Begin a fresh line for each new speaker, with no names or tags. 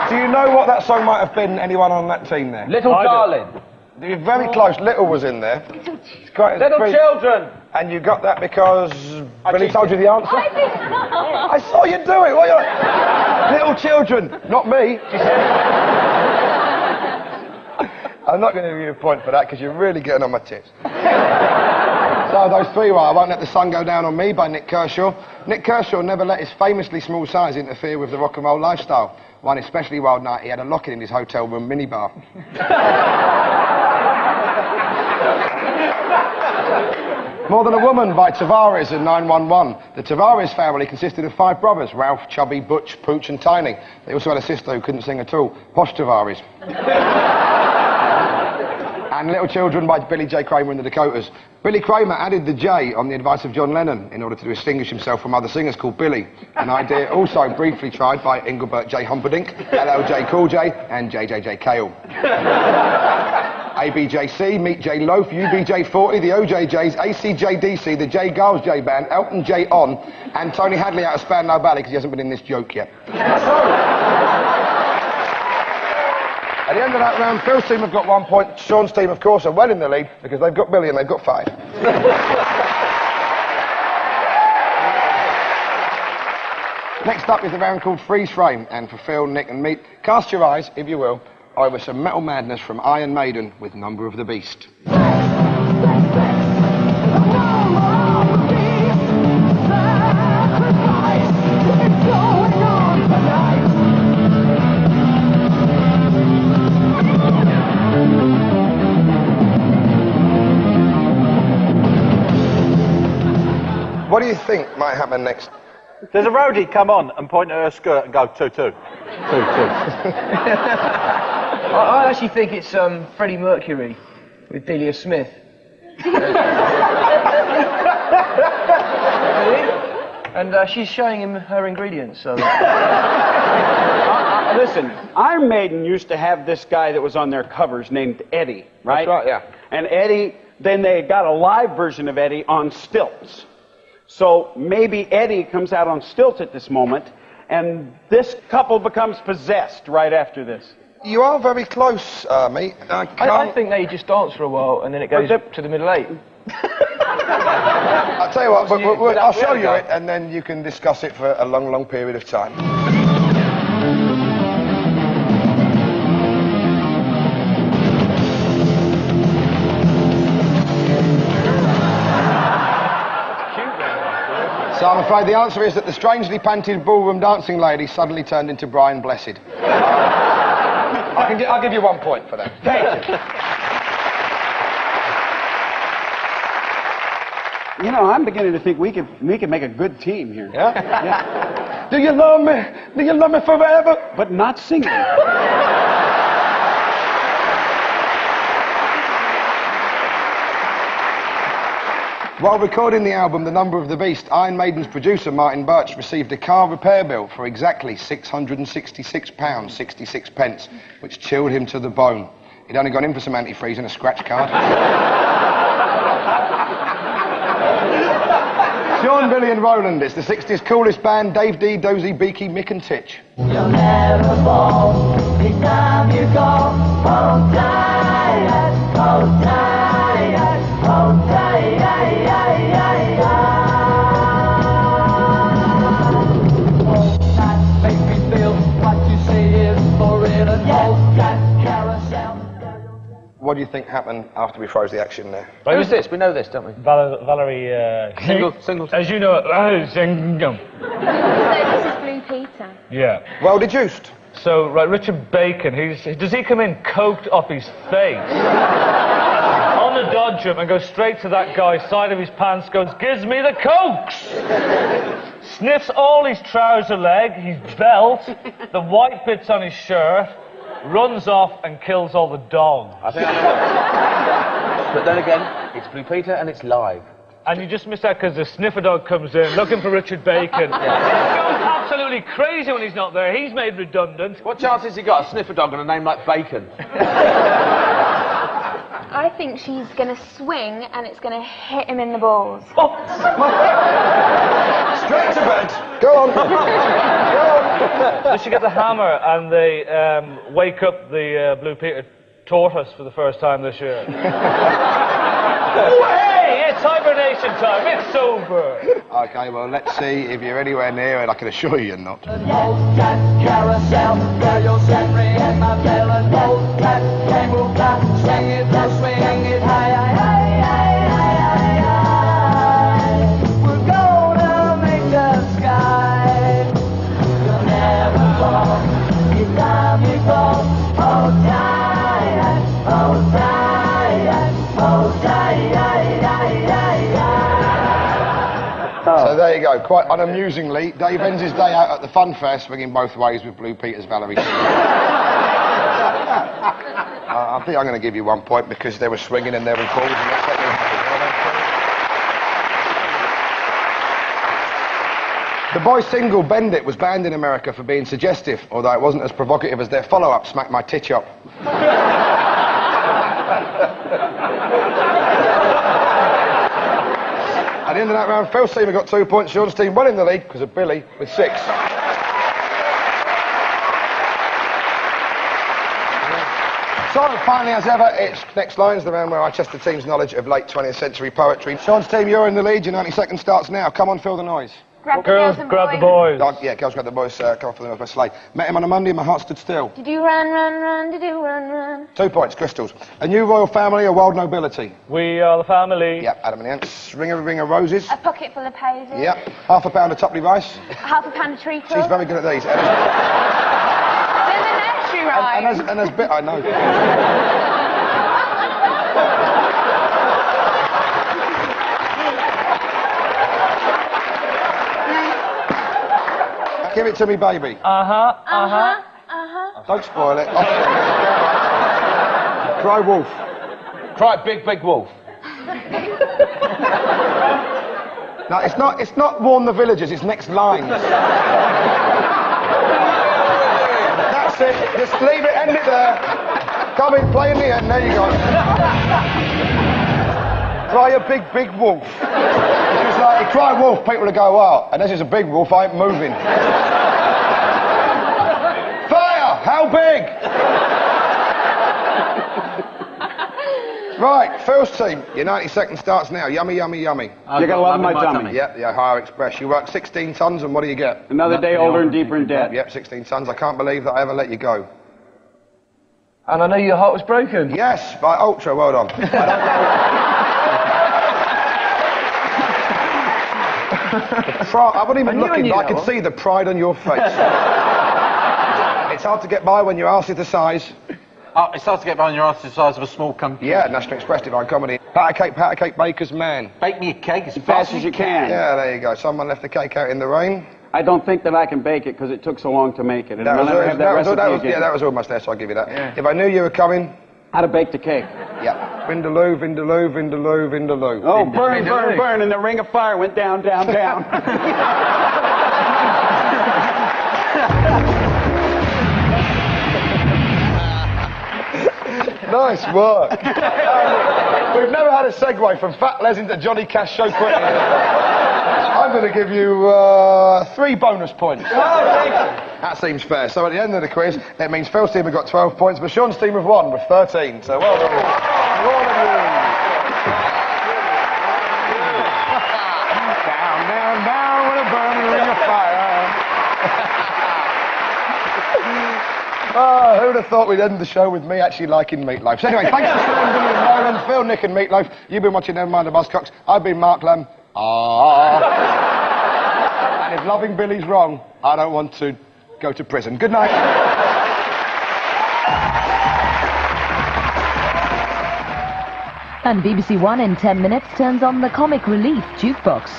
Do you know what that song might have been, anyone on that team there?
Little Darling.
You're very close. Little was in there.
Little Children.
And you got that because Billy told you the answer? I saw you do it. What Little Children. Not me. I'm not going to give you a point for that because you're really getting on my tits. So those three were I Won't Let the Sun Go Down on Me by Nick Kershaw. Nick Kershaw never let his famously small size interfere with the rock and roll lifestyle. One especially wild night, he had a lock-in in his hotel room minibar. More Than a Woman by Tavares and 911. The Tavares family consisted of 5 brothers, Ralph, Chubby, Butch, Pooch and Tiny. They also had a sister who couldn't sing at all, Posh Tavares. And Little Children by Billy J. Kramer and the Dakotas. Billy Kramer added the J on the advice of John Lennon in order to distinguish himself from other singers called Billy, an idea also briefly tried by Engelbert J. Humperdinck, LL Cool J and JJJ Cale. ABJC, Meet J Loaf, UBJ40, the OJJs, ACJDC, the J Girls J Band, Elton J On, and Tony Hadley out of Spandau Ballet because he hasn't been in this joke yet. At the end of that round, Phil's team have got 1 point. Sean's team, of course, are well in the lead because they've got Billy and they've got 5. Next up is a round called Freeze Frame, and for Phil, Nick and me, cast your eyes, if you will, over some metal madness from Iron Maiden with Number of the Beast. What do you think might happen next?
Does a roadie come on and point at her skirt and go 2-2? 2-2.
I actually think it's Freddie Mercury with Delia Smith. And she's showing him her ingredients, so...
Listen, Iron Maiden used to have this guy that was on their covers named Eddie, right?
That's right, yeah.
And Eddie, then they got a live version of Eddie on stilts. So maybe Eddie comes out on stilts at this moment, and this couple becomes possessed right after this.
You are very close, mate.
I think they just dance for a while, and then it goes to the middle 8.
I'll tell you what, I'll show you it, and then you can discuss it for a long, long period of time. So I'm afraid the answer is that the strangely panted ballroom dancing lady suddenly turned into Brian Blessed. I'll give you 1 point for that.
Thank you. You know, I'm beginning to think we could make a good team here.
Yeah?
Yeah.
Do you love me? Do you love me forever?
But not singing.
While recording the album The Number of the Beast, Iron Maiden's producer Martin Birch received a car repair bill for exactly £666, 66 pence, which chilled him to the bone. He'd only gone in for some antifreeze and a scratch card. Sean, Billy and Roland, it's the 60s coolest band, Dave D, Dozy, Beaky, Mick and Titch.
You'll never fall, each time you go, hold tight, hold tight, hold tight.
What do you think happened after we froze the action there?
Who's this? We know this, don't we?
Valerie,
Singleton.
as you know, Singleton.
So this is Blue Peter.
Yeah.
Well deduced.
So, right, Richard Bacon, does he come in coked off his face on the dodgem and go straight to that guy's side of his pants, goes, gives me the cokes! Sniffs all his trouser leg, his belt, the white bits on his shirt, runs off and kills all the dogs.
I think I know that. But then again, it's Blue Peter and it's live.
And you just miss out because the sniffer dog comes in looking for Richard Bacon. Yeah. He goes absolutely crazy when he's not there. He's made redundant.
What chance has he got? A sniffer dog and a name like Bacon.
I think she's going to swing and it's going to hit him in the balls.
Straight to bed. Go on. Go on.
Does she get the hammer and they wake up the Blue Peter tortoise for the first time this year? Oh, hey, it's hibernation time. It's sober.
Okay, well, let's see if you're anywhere near it. I can assure you you're not.
Cat carousel, girl, you'll set me in my melon. Cat, cable cat, swing it low, swing it high, high, high, high, high, high. We're gonna make the sky. You'll never fall. It's time you fall. Oh, die, oh, die, oh, die, die, die, die, die.
So there you go. Quite unamusingly, Dave ends his day out at the Fun Fair swinging both ways with Blue Peter's Valerie. I think I'm going to give you 1 point because they were swinging and there were balls and that's what they had. The boys' single Bend It was banned in America for being suggestive, although it wasn't as provocative as their follow-up, Smack My Titch Up. At the end of that round, Phil's team got 2 points, Sean's team well in the lead because of Billy with 6. So, finally, as ever, it's next lines, the round where I test the team's knowledge of late 20th century poetry. Sean's team, you're in the lead, your 90 seconds starts now. Come on, feel the noise.
Grab the
Girls,
girls and
grab the
boys.
boys.
Yeah, girls grab the boys, come on, feel the noise by Slade. Met him on a Monday and my heart stood still.
Did you run, run, run? Did you run, run?
2 points, Crystals. A new royal family, a world nobility.
We are the family.
Yep, Adam and the Ants. Ring of roses.
A pocket full of posies.
Yep. £half a pound of Topley rice.
Half a pound of treacle.
She's very good at these.
They're the nursery rhymes.
And there's bit I know. Give it to me, baby. Don't spoil it. Cry wolf.
Cry big, big wolf.
No, it's not warn the villagers, it's next lines. That's it. Just leave it, end it there. Come in, play in the end, there you go. Cry a big, big wolf. It's like, you cry wolf, people will go, oh, and this is a big wolf, I ain't moving. Fire! How big? Right, Phil's team, your 90 seconds starts now. Yummy, yummy, yummy.
You're gonna love my tummy.
Yep, the Ohio Express. You work 16 tons, and what do you get?
Another day older and deeper in debt.
Yep, 16 tons. I can't believe that I ever let you go.
And I know your heart was broken.
Yes, by Ultra, well done. I wasn't even looking, but I could see the pride on your face. It's hard to get by when your arse is the size.
Oh, it starts to get by on your arse the size of a small country.
Yeah, National Express Divine Comedy. Patty cake, baker's man.
Bake me a cake as
Fast as you can.
Yeah, there you go. Someone left the cake out in the rain.
I don't think that I can bake it because it took so long to make it. And
That
I'll
was,
never have that recipe again.
yeah, that was almost there, so I'll give you that.
Yeah.
If I knew you were coming,
How to bake the cake.
yeah. Vindaloo, Vindaloo, Vindaloo, Vindaloo.
Oh, burn, burn, burn, and the ring of fire went down, down, down.
Nice work. We've never had a segue from Fat Les into Johnny Cash so quickly. I'm going to give you 3 bonus points. That seems fair. So at the end of the quiz, it means Phil's team have got 12 points, but Sean's team have won with 13. So well done. All of you. Down, down, down with a burning ring of fire. Oh, who'd have thought we'd end the show with me actually liking Meatloaf? So anyway, thanks for Sean, Billy and Roland, Phil, Nick and Meatloaf. You've been watching Never Mind the Buzzcocks. I've been Mark Lamb. And if loving Billy's wrong, I don't want to go to prison. Good night.
And BBC One in 10 minutes turns on the comic relief jukebox.